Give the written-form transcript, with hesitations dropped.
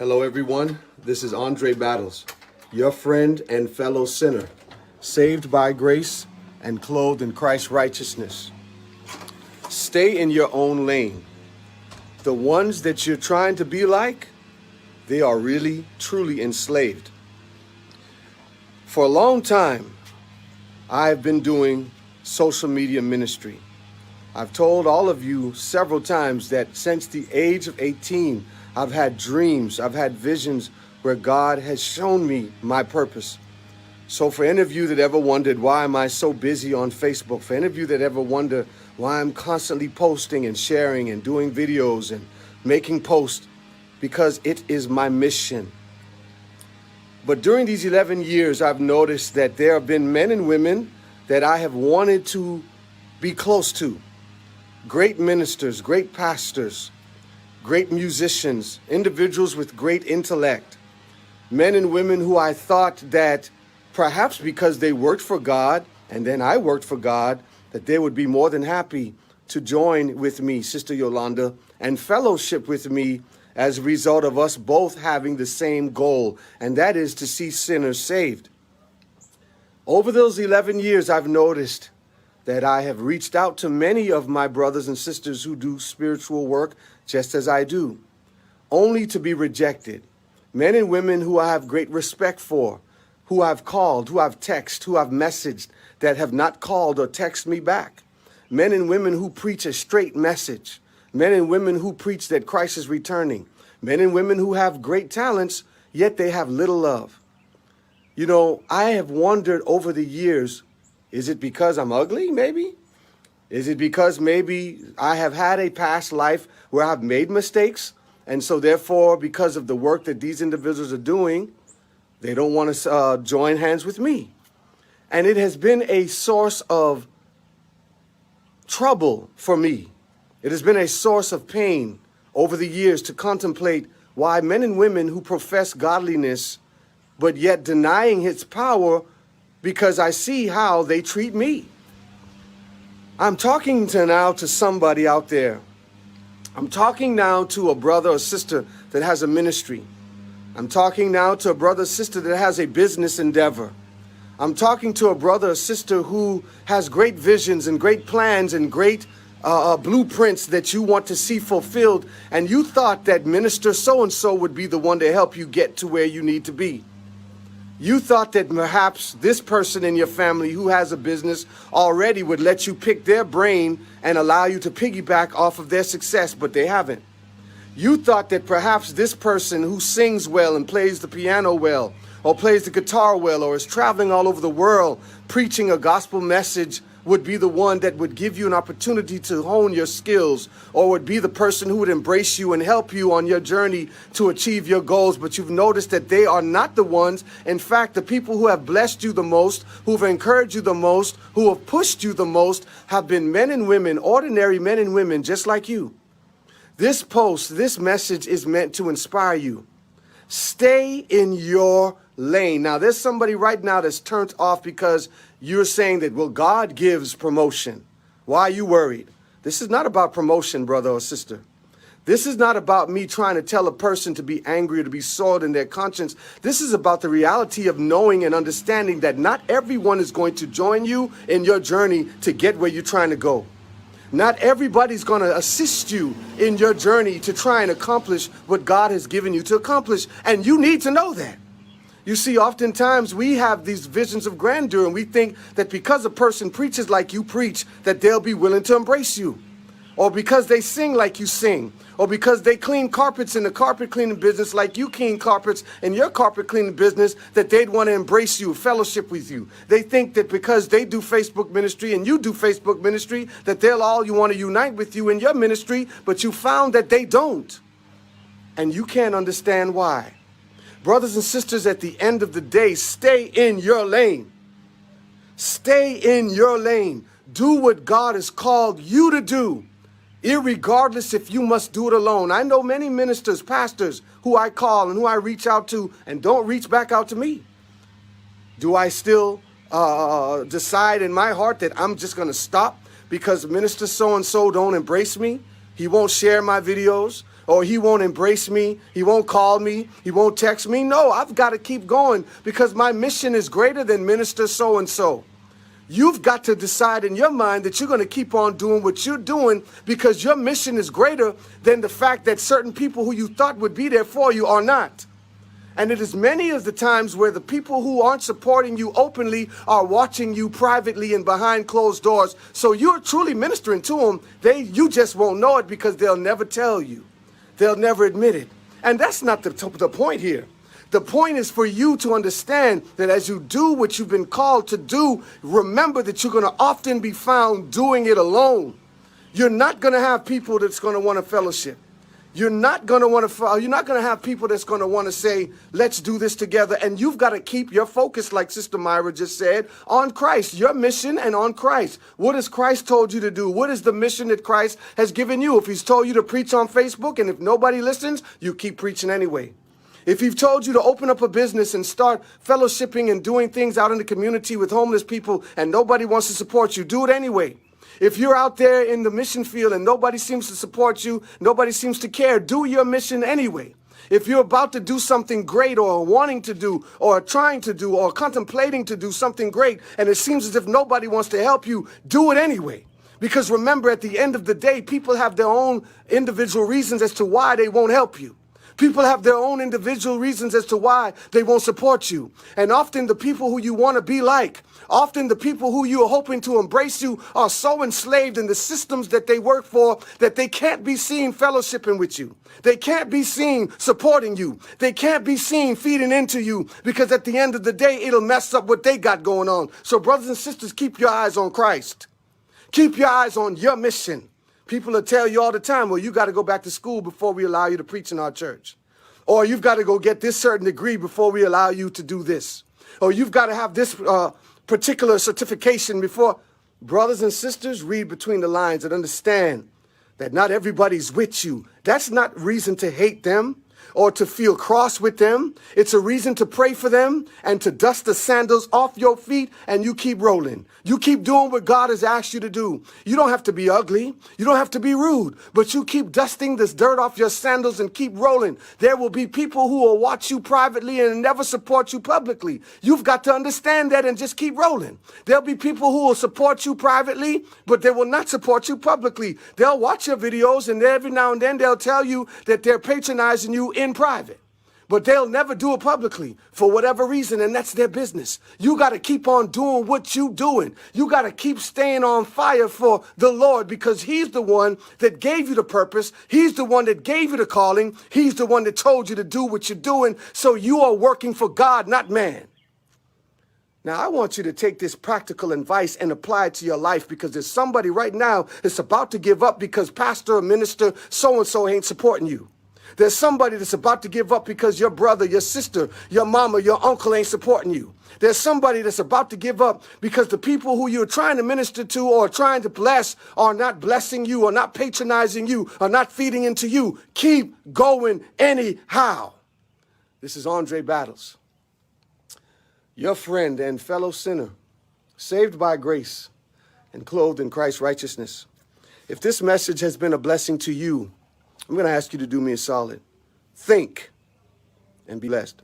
Hello everyone, this is Andre Battles, your friend and fellow sinner, saved by grace and clothed in Christ's righteousness. Stay in your own lane. The ones that you're trying to be like, they are really, truly enslaved. For a long time, I've been doing social media ministry. I've told all of you several times that since the age of 18, I've had dreams, I've had visions where God has shown me my purpose. So for any of you that ever wondered why am I so busy on Facebook, for any of you that ever wonder why I'm constantly posting and sharing and doing videos and making posts, because it is my mission. But during these 11 years, I've noticed that there have been men and women that I have wanted to be close to. Great ministers, great pastors, great musicians, individuals with great intellect, men and women who I thought that perhaps because they worked for God and then I worked for God, that they would be more than happy to join with me, Sister Yolanda, and fellowship with me as a result of us both having the same goal, and that is to see sinners saved. Over those 11 years, I've noticed that I have reached out to many of my brothers and sisters who do spiritual work just as I do, only to be rejected. Men and women who I have great respect for, who I've called, who I've texted, who I've messaged, that have not called or texted me back. Men and women who preach a straight message. Men and women who preach that Christ is returning. Men and women who have great talents, yet they have little love. You know, I have wondered over the years, is it because I'm ugly, maybe? Is it because maybe I have had a past life where I've made mistakes, and so therefore, because of the work that these individuals are doing, they don't want to join hands with me? And it has been a source of trouble for me. It has been a source of pain over the years to contemplate why men and women who profess godliness, but yet denying its power, because I see how they treat me. I'm talking now to somebody out there. I'm talking now to a brother or sister that has a ministry. I'm talking now to a brother or sister that has a business endeavor. I'm talking to a brother or sister who has great visions and great plans and great blueprints that you want to see fulfilled. And you thought that minister so-and-so would be the one to help you get to where you need to be. You thought that perhaps this person in your family who has a business already would let you pick their brain and allow you to piggyback off of their success, but they haven't. You thought that perhaps this person who sings well and plays the piano well, or plays the guitar well, or is traveling all over the world preaching a gospel message would be the one that would give you an opportunity to hone your skills, or would be the person who would embrace you and help you on your journey to achieve your goals. But you've noticed that they are not the ones. In fact, the people who have blessed you the most, who've encouraged you the most, who have pushed you the most, have been men and women, ordinary men and women just like you. This post, this message is meant to inspire you. Stay in your lane. Now, there's somebody right now that's turned off because you're saying that, well, God gives promotion. Why are you worried? This is not about promotion, brother or sister. This is not about me trying to tell a person to be angry or to be soiled in their conscience. This is about the reality of knowing and understanding that not everyone is going to join you in your journey to get where you're trying to go. Not everybody's going to assist you in your journey to try and accomplish what God has given you to accomplish. And you need to know that. You see, oftentimes we have these visions of grandeur and we think that because a person preaches like you preach, that they'll be willing to embrace you. Or because they sing like you sing. Or because they clean carpets in the carpet cleaning business like you clean carpets in your carpet cleaning business, that they'd want to embrace you, fellowship with you. They think that because they do Facebook ministry and you do Facebook ministry, that they'll all you want to unite with you in your ministry, but you found that they don't. And you can't understand why. Brothers and sisters, at the end of the day, stay in your lane. Stay in your lane. Do what God has called you to do, irregardless if you must do it alone. I know many ministers, pastors, who I call and who I reach out to and don't reach back out to me. Do I still decide in my heart that I'm just going to stop because minister so-and-so don't embrace me? He won't share my videos. Or he won't embrace me, he won't call me, he won't text me. No, I've got to keep going because my mission is greater than minister so-and-so. You've got to decide in your mind that you're going to keep on doing what you're doing because your mission is greater than the fact that certain people who you thought would be there for you are not. And it is many of the times where the people who aren't supporting you openly are watching you privately and behind closed doors. So you're truly ministering to them. You just won't know it because they'll never tell you. They'll never admit it. And that's not the point here. The point is for you to understand that as you do what you've been called to do, remember that you're going to often be found doing it alone. You're not going to have people that's going to want to fellowship. You're not going to have people that's going to want to say, let's do this together. And you've got to keep your focus, like Sister Myra just said, on Christ, your mission and on Christ. What has Christ told you to do? What is the mission that Christ has given you? If he's told you to preach on Facebook and if nobody listens, you keep preaching anyway. If he's told you to open up a business and start fellowshipping and doing things out in the community with homeless people and nobody wants to support you, do it anyway. If you're out there in the mission field and nobody seems to support you, nobody seems to care, do your mission anyway. If you're about to do something great or wanting to do or trying to do or contemplating to do something great and it seems as if nobody wants to help you, do it anyway. Because remember, at the end of the day, people have their own individual reasons as to why they won't help you. People have their own individual reasons as to why they won't support you. And often the people who you want to be like, often the people who you are hoping to embrace you are so enslaved in the systems that they work for that they can't be seen fellowshipping with you. They can't be seen supporting you. They can't be seen feeding into you because at the end of the day, it'll mess up what they got going on. So brothers and sisters, keep your eyes on Christ. Keep your eyes on your mission. People will tell you all the time, well, you got to go back to school before we allow you to preach in our church. Or you've got to go get this certain degree before we allow you to do this. Or you've got to have this particular certification before. Brothers and sisters, read between the lines and understand that not everybody's with you. That's not reason to hate them or to feel cross with them. It's a reason to pray for them and to dust the sandals off your feet and you keep rolling. You keep doing what God has asked you to do. You don't have to be ugly. You don't have to be rude, but you keep dusting this dirt off your sandals and keep rolling. There will be people who will watch you privately and never support you publicly. You've got to understand that and just keep rolling. There'll be people who will support you privately, but they will not support you publicly. They'll watch your videos and every now and then they'll tell you that they're patronizing you in private. But they'll never do it publicly for whatever reason, and that's their business. You got to keep on doing what you're doing. You got to keep staying on fire for the Lord because he's the one that gave you the purpose. He's the one that gave you the calling. He's the one that told you to do what you're doing. So you are working for God, not man. Now, I want you to take this practical advice and apply it to your life because there's somebody right now that's about to give up because pastor or minister so-and-so ain't supporting you. There's somebody that's about to give up because your brother, your sister, your mama, your uncle ain't supporting you. There's somebody that's about to give up because the people who you're trying to minister to or trying to bless are not blessing you or not patronizing you or not feeding into you. Keep going anyhow. This is Andre Battles, your friend and fellow sinner, saved by grace and clothed in Christ's righteousness. If this message has been a blessing to you, I'm going to ask you to do me a solid. Think and be blessed.